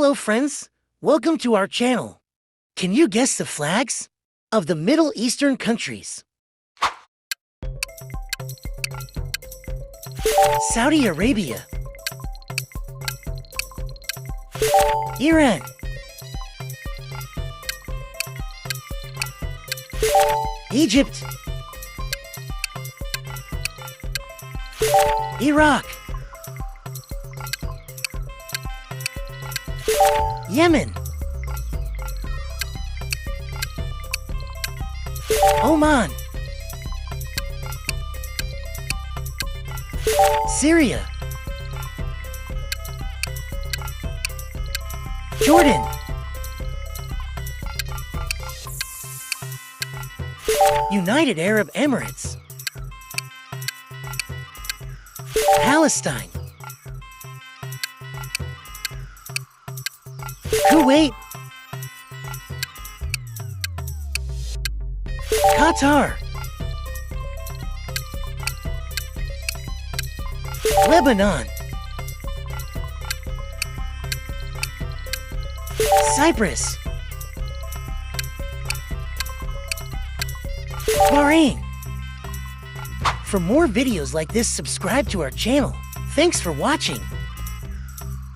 Hello friends, welcome to our channel. Can you guess the flags of the Middle Eastern countries? Saudi Arabia, Iran, Egypt, Iraq, Yemen, Oman, Syria, Jordan, United Arab Emirates, Palestine, Kuwait, Qatar, Lebanon, Cyprus, Bahrain. For more videos like this, subscribe to our channel. Thanks for watching.